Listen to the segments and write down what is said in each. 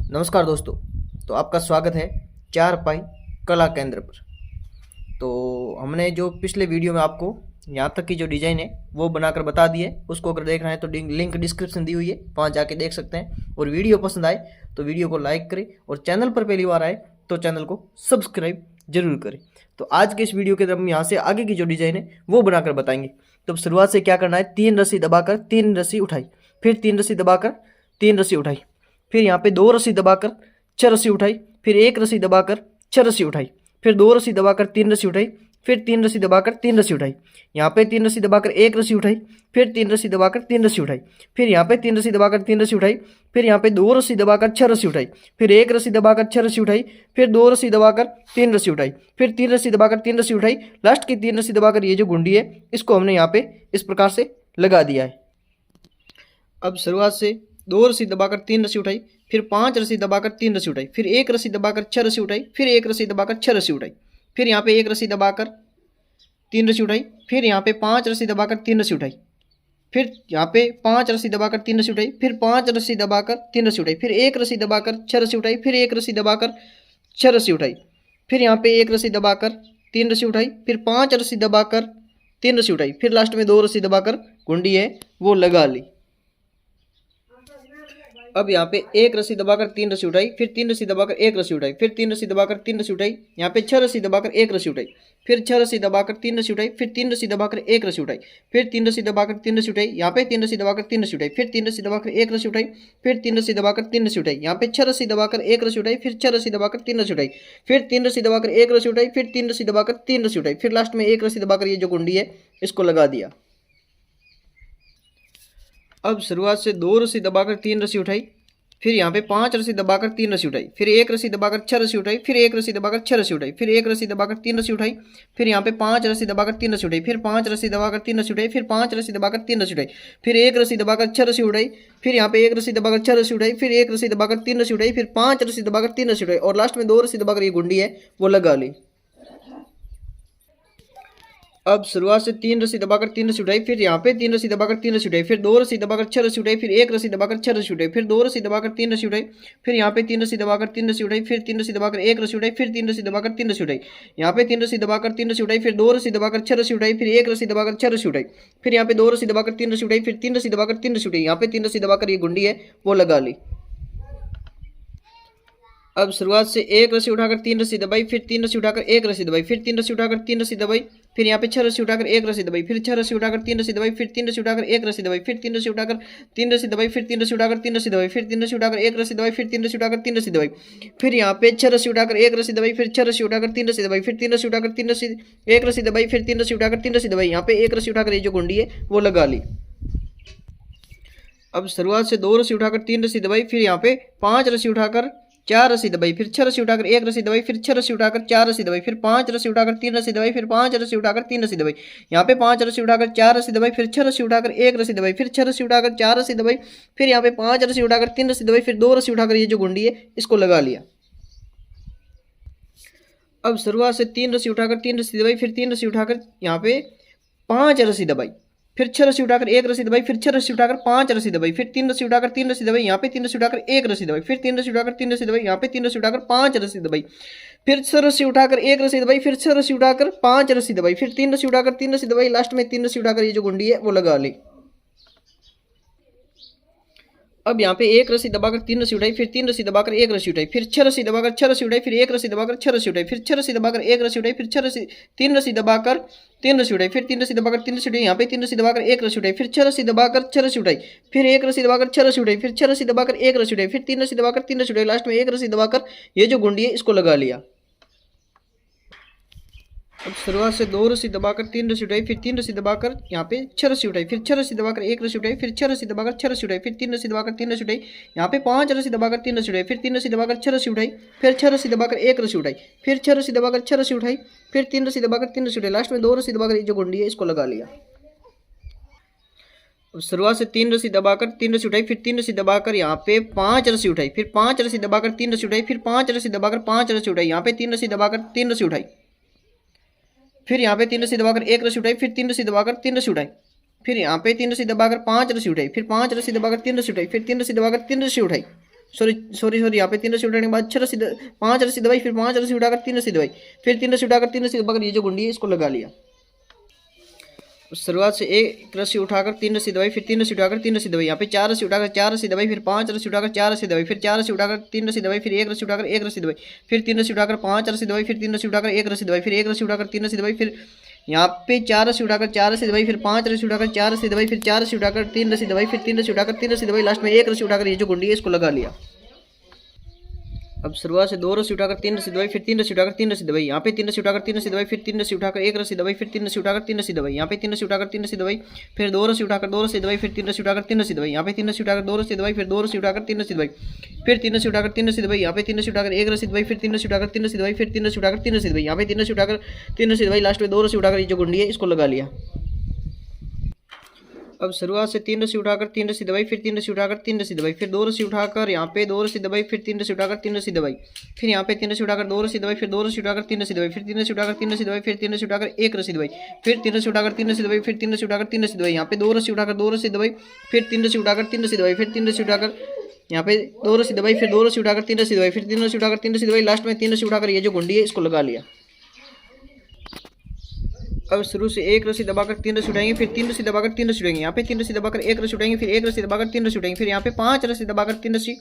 नमस्कार दोस्तों। तो आपका स्वागत है चार पाई कला केंद्र पर। तो हमने जो पिछले वीडियो में आपको यहाँ तक की जो डिज़ाइन है वो बनाकर बता दी है। उसको अगर देखना है तो लिंक डिस्क्रिप्शन दी हुई है, वहाँ जाके देख सकते हैं। और वीडियो पसंद आए तो वीडियो को लाइक करें और चैनल पर पहली बार आए तो चैनल को सब्सक्राइब जरूर करें। तो आज के इस वीडियो के अंदर हम यहाँ से आगे की जो डिज़ाइन है वो बनाकर बताएंगे। तो शुरुआत से क्या करना है, 3 रस्सी दबाकर 3 रस्सी उठाई, फिर 3 रस्सी दबाकर 3 रस्सी उठाई, फिर यहाँ पे 2 रस्सी दबाकर 6 रस्सी उठाई, फिर 1 रस्सी दबाकर 6 रस्सी उठाई, फिर 2 रस्सी दबाकर 3 रस्सी उठाई, फिर 3 रस्सी दबाकर 3 रस्सी उठाई, यहाँ पे 3 रस्सी दबाकर 1 रस्सी उठाई, फिर 3 रस्सी दबाकर 3 रस्सी उठाई, फिर यहाँ पे 3 रस्सी दबाकर 3 रस्सी उठाई, फिर यहाँ पे 2 रस्सी दबाकर 6 रस्सी उठाई, फिर 1 रस्सी दबाकर 6 रस्सी उठाई, फिर 2 रस्सी दबाकर 3 रस्सी उठाई, फिर 3 रस्सी दबाकर 3 रस्सी उठाई। लास्ट की 3 रस्सी दबाकर ये जो गुंडी है इसको हमने यहाँ पे इस प्रकार से लगा दिया है। अब शुरुआत से 2 रस्सी दबाकर 3 रस्सी उठाई, फिर 5 रस्सी दबाकर 3 रस्सी उठाई, फिर 1 रस्सी दबाकर 6 रस्सी उठाई, फिर 1 रस्सी दबाकर 6 रस्सी उठाई, फिर यहाँ पे 1 रस्सी दबाकर 3 रस्सी उठाई, फिर यहाँ पे 5 रस्सी दबाकर 3 रस्सी उठाई, फिर यहाँ पे 5 रस्सी दबाकर 3 रस्सी उठाई, फिर 5 रस्सी दबाकर 3 रस्सी उठाई, फिर 1 रस्सी दबाकर 6 रस्सी उठाई, फिर 1 रस्सी दबाकर 6 रस्सी उठाई, फिर यहाँ पे 1 रस्सी दबाकर 3 रस्सी उठाई, फिर 5 रस्सी दबाकर 3 रस्सी उठाई, फिर लास्ट में 2 रस्सी दबाकर गुंडी है वो लगा ली। अब यहाँ पे 1 रस्सी दबाकर 3 रस्सी उठाई, फिर 3 रस्सी दबाकर 1 रस्सी उठाई, फिर 3 रस्सी दबाकर 3 रस्सी उठाई, यहाँ पे 6 रस्सी दबाकर 1 रस्सी उठाई, फिर 6 रस्सी दबाकर 3 रस्सी उठाई, फिर 3 रस्सी दबाकर 1 रस्सी उठाई, फिर 3 रस्सी दबाकर 3 रस्सी उठाई, यहाँ पे 3 रस्सी दबाकर 3 रस्सी उठाई, फिर 3 रस्सी दबाकर 1 रस्सी उठाई, फिर 3 रस्सी दबाकर 3 रस्सी उठाई, यहाँ पे 6 रस्सी दबाकर 1 रस्सी उठाई, फिर 6 रस्सी दबाकर 3 रस्सी उठाई, फिर 3 रस्सी दबाकर 1 रस्सी उठाई, फिर 3 रस्सी दबाकर 3 रस्सी उठाई, फिर लास्ट में 1 रस्सी दबाकर ये जो गुंडी है इसको लगा दिया। अब शुरुआत से 2 रस्सी दबाकर 3 रस्सी उठाई, फिर यहाँ पे 5 रस्सी दबाकर 3 रस्सी उठाई, फिर 1 रस्सी दबाकर 6 रस्सी उठाई, फिर 1 रस्सी दबाकर 6 रस्सी उठाई, फिर 1 रस्सी दबाकर 3 रस्सी उठाई, फिर यहाँ पे 5 रस्सी दबाकर 3 रस्सी उठाई, फिर 5 रस्सी दबाकर 3 रस्सी उठाई, फिर 5 रस्सी दबाकर 3 रस्सी उठाई, फिर 1 रस्सी दबाकर 6 रस्सी उठाई, फिर यहाँ पे 1 रस्सी दबाकर 6 रस्सी उठाई, फिर 1 रस्सी दबाकर 3 रस्सी उठाई, फिर 5 रस्सी दबाकर 3 रस्सी उठाई और लास्ट में 2 रस्सी दबाकर ये गुंडी है वो लगा ली। अब शुरुआत से 3 रस्सी दबाकर 3 रस्सी उठाई, फिर यहाँ पे 3 रस्सी दबाकर 3 रस्सी उठाई, फिर 2 रस्सी दबाकर 6 रस्सी उठाई, फिर 1 रस्सी दबाकर 6 रस्सी उठाई, फिर 2 रस्सी दबाकर 3 रस्सी उठाई, फिर यहाँ पे 3 रस्सी दबाकर 3 रस्सी उठाई, फिर 3 रस्सी दबाकर 1 रस्सी उठाई, फिर 3 रस्सी दबाकर 3 रस्सी उठाई, यहाँ पे 3 रस्सी दबाकर 3 रस्सी उठाई, फिर 2 रस्सी दबाकर 6 रस्सी उठाई, फिर 1 रस्सी दबाकर 6 रस्सी उठाई, फिर यहाँ पे 2 रस्सी दबाकर 3 रस्सी उठाई, फिर 3 रस्सी दबाकर 3 रस्सी उठाई, यहाँ पे 3 रस्सी दबाकर ये गुंडी है वो लगा ली। अब शुरुआत से 1 रस्सी उठाकर 3 रस्सी दबाई, फिर 3 रस्सी उठाकर 1 रस्सी दबाई, फिर 3 रस्सी उठाकर 3 रस्सी दबाई, फिर यहाँ पे 6 रस्सी उठाकर 1 रस्सी दबाई, फिर 6 रस्सी उठाकर 3 रस्सी दबाई, फिर 3 रस्सी उठाकर 1 रस्सी दबाई, फिर 3 रस्सी उठाकर 3 रस्सी दबाई, फिर 3 रस्सी उठाकर 3 रस्सी दबाई, फिर 3 रस्सी उठाकर 1 रस्सी दबाई, फिर 3 रस्सी उठाकर 3 रस्सी दबाई, फिर यहाँ पे 6 रस्सी उठाकर 1 रस्सी दबाई, फिर 6 रस्सी उठाकर 3 रस्सी दबाई, फिर 3 रस्सी उठाकर 3 रस्सी 1 रस्सी दबाई, फिर 3 रस्सी उठाकर 3 रस्सी दबाई, यहाँ पे 1 रस्सी उठाकर ये जो गुंडी है वो लगा ली। अब शुरुआत से 2 रस्सी उठाकर 3 रस्सी दबाई, फिर यहाँ पे 5 रस्सी उठाकर 4 रस्सी दबाई, फिर 6 रस्सी उठाकर 1 रस्सी दबाई, फिर 6 रस्सी उठाकर 4 रस्सी दबाई, फिर 5 रस्सी उठाकर 3 रस्सी दबाई, फिर 5 रस्सी उठाकर 3 रस्सी दबाई, यहाँ पे 5 रस्सी उठाकर 4 रस्सी दबाई, फिर 6 रस्सी उठाकर 1 रस्सी दबाई, फिर 6 रस्सी उठाकर 4 रस्सी दबाई, फिर यहाँ पे 5 रस्सी उठाकर 3 रस्सी दबाई, फिर 2 रस्सी उठाकर ये जो गुंडी है इसको लगा लिया। अब शुरुआत से 3 रस्सी उठाकर 3 रस्सी दबाई, फिर 3 रस्सी उठाकर यहाँ पे 5 रस्सी दबाई, फिर 6 रस्सी उठाकर 1 रस्सी दबाई, फिर 6 रस्सी उठाकर 5 रस्सी दबाई, फिर 3 रस्सी उठाकर 3 रस्सी दबाई, यहाँ पे 3 रस्सी उठाकर 1 रस्सी दबाई, फिर 3 रस्सी उठाकर 3 रस्सी दबाई, यहाँ पे 3 रस्सी उठाकर 5 रस्सी दबाई, फिर 6 रस्सी उठाकर 1 रस्सी दबाई, फिर 6 रस्सी उठाकर 5 रस्सी दबाई, फिर 3 रस्सी उठाकर 3 रस्सी दबाई, लास्ट में 3 रस्सी उठाकर ये जो गुंडी है वो लगा ली। अब यहाँ पे 1 रस्सी दबाकर 3 रस्सी उठाई, फिर 3 रस्सी दबाकर 1 रस्सी उठाई, फिर 6 रस्सी दबाकर 6 रस्सी उठाई, फिर 1 रस्सी दबाकर 6 रस्सी उठाई, फिर 6 रस्सी दबाकर 1 रस्सी उठाई, फिर 6 रस्सी 3 रस्सी दबाकर 3 रस्सी उठाई, फिर 3 रस्सी दबाकर 3 रस्सी उठाई, यहाँ पे 3 रस्सी दबाकर 1 रस्सी उठाई, फिर 6 रस्सी दबाकर 6 रस्सी उठाई, फिर 1 रस्सी दबाकर 6 रस्सी उठाई, फिर 6 रस्सी दबाकर 1 रस्सी उठाई, फिर 3 रस्सी दबाकर 3 रस्सी उठाई, लास्ट में 1 रस्सी दबाकर ये जो गुंडी है इसको लगा लिया। अब शुरुआत से 2 रस्सी दबाकर 3 रस्सी उठाई, फिर 3 रस्सी दबाकर यहाँ पे 6 रस्सी उठाई, फिर 6 रस्सी दबाकर 1 रस्सी उठाई, फिर 6 रस्सी दबाकर 6 रस्सी उठाई, फिर 3 रस्सी दबाकर 3 रस्सी उठाई, यहाँ पे 5 रस्सी दबाकर 3 रस्सी उठाई, फिर 3 रस्सी दबाकर 6 रस्सी उठाई, फिर 6 रस्सी दबाकर 1 रस्सी उठाई, फिर 6 रस्सी दबाकर 6 रस्सी उठाई, फिर 3 रस्सी दबाकर 3 रस्सी उठाई, लास्ट में 2 रस्सी दबाकर ये जो गुंडी है इसको लगा लिया। शुरुआत से 3 रस्सी दबाकर 3 रस्सी उठाई, फिर 3 रस्सी दबाकर यहाँ पे 5 रस्सी उठाई, फिर 5 रस्सी दबाकर 3 रस्सी उठाई, फिर 5 रस्सी दबाकर 5 रस्सी उठाई, यहाँ पे 3 रस्सी दबाकर 3 रस्सी उठाई, फिर यहाँ पे 3 रस्सी दबाकर 1 रस्सी उठाई, फिर 3 रस्सी दबाकर 3 रस्सी उठाई, फिर यहाँ पे 3 रस्सी दबाकर 5 रस्सी उठाई, फिर 5 रस्सी दबाकर 3 रस्सी उठाई, फिर 3 रस्सी दबाकर 3 रस्सी उठाई, सॉरी यहाँ पे 3 रस्सी उठाने के बाद 6 रस्सी 5 रस्सी दबाई, फिर 5 रस्सी उठाकर 3 रस्सी दबाई, फिर 3 रस्सी उठाकर 3 रस्सी दबाकर ये जो गुंडी है इसको लगा लिया। शुरुआत से एक रस्सी उठाकर 3 रस्सी दबाई, फिर 3 रस्सी उठाकर 3 रस्सी दबाई, यहाँ पे 4 रस्सी उठाकर 4 रस्सी दबाई, फिर 5 रस्सी उठाकर 4 रस्सी दबाई, फिर 4 रस्सी उठाकर 3 रस्सी दबाई, फिर 1 रस्सी उठाकर 1 रस्सी दबाई, फिर 3 रस्सी उठाकर 5 रस्सी दबाई, फिर 3 रस्सी उठाकर 1 रस्सी दबाई, फिर 1 रस्सी उठाकर 3 रस्सी दबाई, फिर यहाँ पे 4 रस्सी उठाकर 4 रस्सी दबाई, फिर 5 रस्सी उठाकर 4 रस्सी दबाई, फिर 4 रस्सी उठाकर 3 रस्सी दबाई, फिर 3 रस्सी उठाकर 3 रस्सी दबाई, लास्ट में 1 रस्सी उठाकर ये जो गुंडी है इसको लगा लिया। अब शुरुआत से 2 रस्सी उठाकर 3 रस्सी दबाई, फिर 3 रस्सी उठाकर 3 रस्सी दबाई, यहाँ पे 3 रस्सी उठाकर 3 रस्सी दबाई, फिर 3 रस्सी उठाकर 1 रस्सी दबाई, फिर 3 रस्सी उठाकर 3 रस्सी दबाई, यहाँ पे 3 रस्सी उठाकर 3 रस्सी दबाई, फिर 2 रस्सी उठाकर 2 रस्सी दबाई, फिर 3 रस्सी उठाकर 3 रस्सी दबाई, यहाँ पे 3 रस्सी उठाकर 2 रस्सी दबाई, फिर 2 रस्सी उठाकर 3 रस्सी दबाई, फिर 3 रस्सी उठाकर 3 रस्सी दबाई, यहाँ पे 3 रस्सी उठाकर 1 रस्सी दबाई, फिर 3 रस्सी उठाकर 3 रस्सी दबाई, फिर 3 रस्सी उठाकर 3 रस्सी दबाई, यहाँ पे 3 रस्सी उठाकर 3 रस्सी दबाई, लास्ट में 2 रस्सी उठाकर ये जो गुंडी है इसको लगा लिया। अब शुरुआत से 3 रस्सी उठाकर 3 रस्सी दबाई, फिर 3 रस्सी उठाकर 3 रस्सी दबाई, फिर 2 रस्सी उठाकर यहाँ पे 2 रस्सी दबाई, फिर 3 रस्सी उठाकर 3 रस्सी दबाई, फिर यहाँ पे 3 रस्सी उठाकर 2 रस्सी दबाई, फिर 2 रस्सी उठाकर 3 रस्सी दबाई, फिर 3 रस्सी उठाकर 3 रस्सी दबाई, फिर 3 रस्सी उठाकर 1 रस्सी दबाई, फिर 3 रस्सी उठाकर 3 रस्सी दबाई, फिर 3 रस्सी उठाकर 3 रस्सी दबाई, यहाँ पे 2 रस्सी उठाकर 2 रस्सी दबाई, फिर 3 रस्सी उठाकर 3 रस्सी दबाई, फिर 3 रस्सी उठाकर यहाँ पे 2 रस्सी दबाई, फिर 2 रस्सी उठाकर 3 रस्सी दबाई, फिर 3 रस्सी उठाकर 3 रस्सी दबाई, लास्ट में 3 रस्सी उठाकर ये जो गुंडी है इसको लगा लिया। अब शुरू से 1 रस्सी दबाकर 3 रस्सी उठाएंगे, फिर 3 रस्सी दबाकर 3 रस्सी उठाएंगे, यहाँ पे 3 रस्सी दबाकर 1 रस्सी उठाएंगे, फिर 1 रस्सी दबाकर 3 रस्सी उठाएंगे, फिर यहाँ पे 5 रस्सी दबाकर 3 रस्सी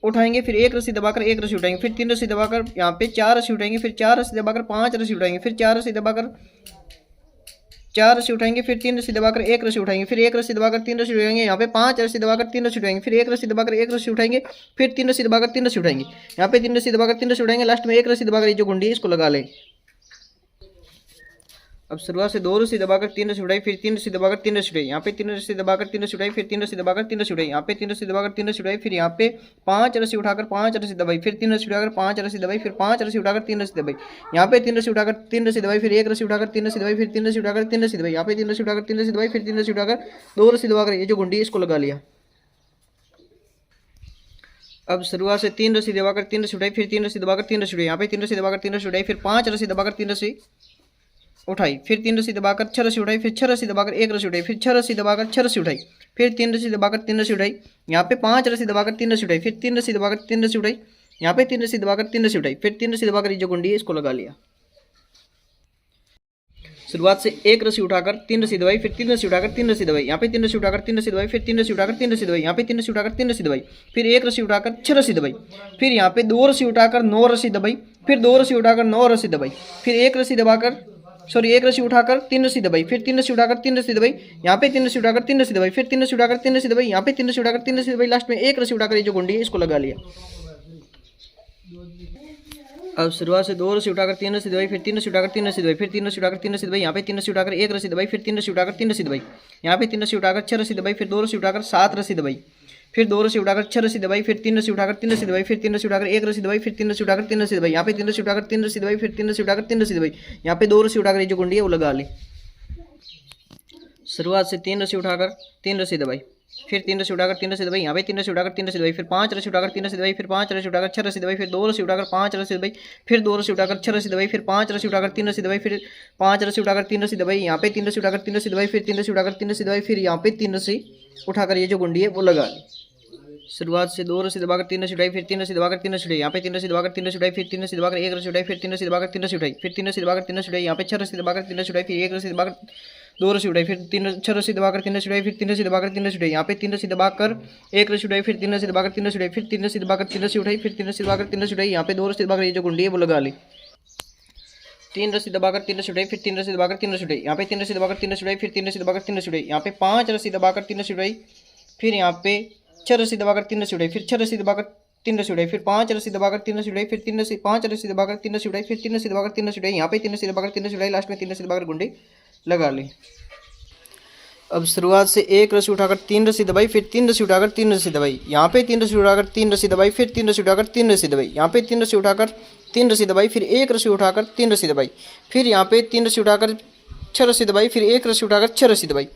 उठाएंगे, फिर 1 रस्सी दबाकर 1 रस्सी उठाएंगे, फिर 3 रस्सी दबाकर यहाँ पे 4 रस्सी उठाएंगे, फिर 4 रस्सी दबाकर 5 रस्सी उठाएंगे, फिर 4 रस्सी दबाकर 4 रस्सी उठाएंगे, फिर 3 रस्सी दबाकर 1 रस्सी उठाएंगे, फिर 1 रस्सी दबाकर 3 रस्सी उठाएंगे, यहाँ पे 5 रस्सी दबाकर 3 रस्सी उठाएंगे, फिर 1 रस्सी दबाकर 1 रस्सी उठाएंगे, फिर 3 रस्सी दबाकर 3 रस्सी उठाएंगे, यहाँ पे 3 रस्सी दबाकर 3 रस्सी उठाएंगे, लास्ट में 1 रस्सी दबाकर ये जो गुंडी है इसको लगा लें। अब शुरुआत से 2 रस्सी दबाकर 3 रस्सी उठाई, फिर 3 रस्सी दबाकर 3 रस्सी उठाई, यहाँ पे 3 रस्सी दबाकर 3 रस्सी उठाई, फिर 3 रस्सी दबाकर 3 रस्सी उठाई, यहाँ पे 3 रस्सी दबाकर 3 रस्सी उठाई, फिर यहाँ पे 5 रस्सी उठाकर 5 रस्सी दबाई, फिर 3 रस्सी उठाकर 5 रस्सी दबाई, फिर 5 रस्सी उठाकर 3 रस्सी दबाई, यहाँ पे 3 रस्सी उठाकर 3 रस्सी दबाई, फिर 1 रस्सी उठाकर 3 रस्सी दबाई, फिर 3 रस्सी उठाकर 3 रस्सी दबाई, यहाँ पे 3 रस्सी उठाकर 3 रस्सी दबाई, फिर 3 रस्सी उठाकर 2 रस्सी दबाकर ये जो गुंडी है इसको लगा लिया। अब शुरुआत से 3 रस्सी दबाकर 3 रस्सी उठाई, फिर 3 रस्सी दबाकर 3 रस्सी उठाई, यहाँ पे 3 रस्सी दबाकर 3 रस्सी उठाई, फिर 5 रस्सी दबाकर 3 रस्सी उठाई, फिर 3 रस्सी दबाकर 6 रस्सी उठाई, फिर 6 रस्सी दबाकर 1 रस्सी उठाई, फिर 6 रस्सी दबाकर 6 रस्सी उठाई, फिर 3 रस्सी दबाकर 3 रस्सी उठाई, यहाँ पे 5 रस्सी दबाकर 3 रस्सी उठाई, फिर 3 रस्सी दबाकर 3 रस्सी उठाई, यहाँ पे 3 रस्सी दबाकर 3 रस्सी उठाई, फिर 3 रस्सी दबाकर ये जो गुंडी है इसको लगा लिया। शुरुआत से 1 रस्सी उठाकर 3 रस्सी दबाई, फिर 3 रस्सी उठाकर 3 रस्सी दबाई, यहाँ पे 3 रस्सी उठाकर 3 रस्सी दबाई, फिर 3 रस्सी उठाकर 3 रस्सी दबाई, यहाँ पे 3 रस्सी उठाकर 3 रस्सी दबाई, फिर 1 रस्सी उठाकर 6 रस्सी दबाई, फिर यहाँ पे 2 रस्सी उठाकर 9 रस्सी दबाई, फिर 2 रस्सी उठाकर 9 रस्सी दबाई, फिर 1 रस्सी दबाकर 1 रस्सी उठाकर 3 रस्सी दबाई, फिर 3 रस्सी उठाकर 3 रस्सी दबाई, यहाँ पे 3 रस्सी उठाकर 3 रस्सी दबाई, फिर 3 रस्सी उठाकर 3 रस्सी दबाई, यहाँ पे 3 रस्सी उठाकर 3 रस्सी दबाई, लास्ट में 1 रस्सी उठाकर ये जो गुंडी है इसको लगा लिया। अब शुरुआत से 2 रस्सी उठाकर 3 रस्सी दबाई, फिर 3 रस्सी उठाकर 3 रस्सी दबाई, फिर 3 रस्सी उठाकर 3 रस्सी दबाई, यहाँ पे 3 रस्सी उठाकर 1 रस्सी दबाई, फिर 3 रस्सी उठाकर 3 रस्सी दबाई, यहाँ पे 3 रस्सी उठाकर 6 रस्सी दबाई, फिर 2 रस्सी उठाकर 7 रस्सी दबाई, फिर 2 रस्सी उठाकर 6 रस्सी दबाई, फिर 3 रस्सी उठाकर 3 रस्सी दबाई, फिर 3 रस्सी उठाकर 1 रस्सी दबाई, फिर 3 रस्सी उठाकर 3 रस्सी दबाई, यहाँ पे 3 रस्सी उठाकर 3 रस्सी दबाई, फिर 3 रस्सी उठाकर 3 रस्सी दबाई, यहाँ पे 2 रस्सी उठाकर ये जो गुंडी है वो लगा ली। शुरुआत से 3 रस्सी उठाकर 3 रस्सी दबाई, फिर 3 रस्सी उठाकर 3 रस्सी दबाई, यहाँ पे 3 रस्सी उठाकर 3 रस्सी दबाई, फिर 5 रस्सी उठाकर 3 रस्सी दबाई, फिर 5 रस्सी उठाकर 6 रस्सी दबाई, फिर 2 रस्सी उठाकर 5 रस्सी दबाई, फिर 2 रस्सी उठाकर 6 रस्सी दबाई, फिर 5 रस्सी उठाकर 3 रस्सी दबाई, फिर 5 रस्सी उठाकर 3 रस्सी दबाई, यहाँ पे 3 रस्सी उठाकर 3 रस्सी दबाई, फिर 3 रस्सी उठाकर 3 रस्सी दबाई, फिर यहाँ पे 3 रस्सी उठाकर ये जो गुंडी है वो लगा ली। शुरुआत से 2 रस्सी दबाकर 3 रस्सी उठाई, फिर 3 रस्सी दबाकर 3 रस्सी उठाई, यहाँ पे 3 रस्सी दबाकर 3 रस्सी उठाई, फिर 3 रस्सी दबाकर 1 रस्सी उठाई, फिर 3 रस्सी दबाकर 3 रस्सी उठाई, फिर 3 रस्सी दबाकर 3 रस्सी उठाई, यहाँ पे 6 रस्सी दबाकर 3 रस्सी उठाई, फिर 1 रस्सी दबाकर 2 रस्सी उठाई, फिर 6 रस्सी दबाकर 3 रस्सी उठाई, फिर 3 रस्सी दबाकर 3 रस्सी उठाई, यहाँ पे 3 रस्सी दबाकर 1 रस्सी उठाई, फिर 3 रस्सी दबाकर 3 रस्सी उठाई, फिर 3 रस्सी दबाकर 3 रस्सी उठाई, फिर 3 रस्सी दबाकर 3 रस्सी उठाई, यहाँ पे 2 रस्सी दबाकर ये जो गुंडी है वो लगा ली। 3 रस्सी दबाकर 3 रस्सी उठाई, फिर 3 रस्सी दबाकर 3 रस्सी उठाई, यहाँ पे 3 रस्सी दबाकर 3 रस्सी उठाई, फिर 3 रस्सी दबाकर 3 रस्सी उठाई, यहाँ पे 5 रस्सी दबाकर 3 रस्सी उठाई, फिर यहाँ पे 6 रस्सी दबाकर 3 रस्सी उठाई, फिर 6 रस्सी दबाकर 3 रस्सी उठाई, फिर 5 रस्सी दबाकर 3 रस्सी उठाई, फिर 3 रस्सी 5 रस्सी दबाकर 3 रस्सी उठाई, फिर 3 रस्सी दबाकर 3 रस्सी उठाई, यहाँ पे 3 रस्सी दबाकर 3 रस्सी उठाई, लास्ट में 3 रस्सी दबाकर गुंडी लगा ली। अब शुरुआत से 1 रस्सी उठाकर 3 रस्सी दबाई, फिर 3 रस्सी उठाकर 3 रस्सी दबाई, यहाँ पे 3 रस्सी उठाकर 3 रस्सी दबाई, फिर 3 रस्सी उठाकर 3 रस्सी दबाई, यहाँ पे 3 रस्सी उठाकर 3 रस्सी दबाई, फिर 1 रस्सी उठाकर 3 रस्सी दबाई, फिर यहाँ पे 3 रस्सी उठाकर 6 रस्सी दबाई, फिर 1 रस्सी उठाकर 6 रस्सी दबाई।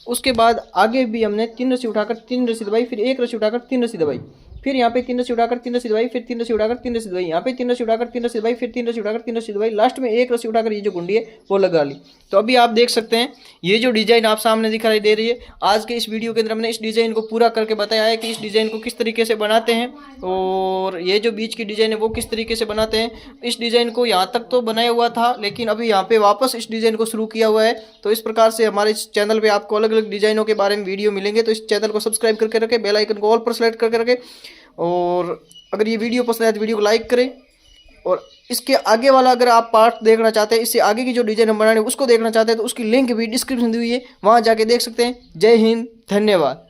उसके बाद आगे भी हमने 3 रस्सी उठाकर 3 रस्सी दबाई, फिर 1 रस्सी उठाकर 3 रस्सी दबाई, फिर यहाँ पे 3 रस्सी उठाकर 3 रस्सी दबाई, फिर 3 रस्सी उठाकर 3 रस्सी दबाई, यहाँ पे 3 रस्सी उठाकर 3 रस्सी दबाई, फिर 3 रस्सी उठाकर 3 रस्सी दबाई, लास्ट में 1 रस्सी उठाकर ये जो गुंडी है वो लगा ली। तो अभी आप देख सकते हैं ये जो डिजाइन आप सामने दिखाई दे रही है, आज के इस वीडियो के अंदर हमने इस डिजाइन को पूरा करके बताया है कि इस डिजाइन को किस तरीके से बनाते हैं और ये जो बीच की डिजाइन है वो किस तरीके से बनाते हैं। इस डिजाइन को यहाँ तक तो बनाया हुआ था, लेकिन अभी यहाँ पे वापस इस डिजाइन को शुरू किया हुआ है। तो इस प्रकार से हमारे इस चैनल पे आपको अलग अलग डिजाइनों के बारे में वीडियो मिलेंगे। तो इस चैनल को सब्सक्राइब करके रखें, बेल आइकन को ऑल पर सेलेक्ट करके रखें, और अगर ये वीडियो पसंद आए तो वीडियो को लाइक करें। और इसके आगे वाला अगर आप पार्ट देखना चाहते हैं, इससे आगे की जो डिजाइन हम बनाने उसको देखना चाहते हैं, तो उसकी लिंक भी डिस्क्रिप्शन दी हुई है, वहाँ जाके देख सकते हैं। जय हिंद, धन्यवाद।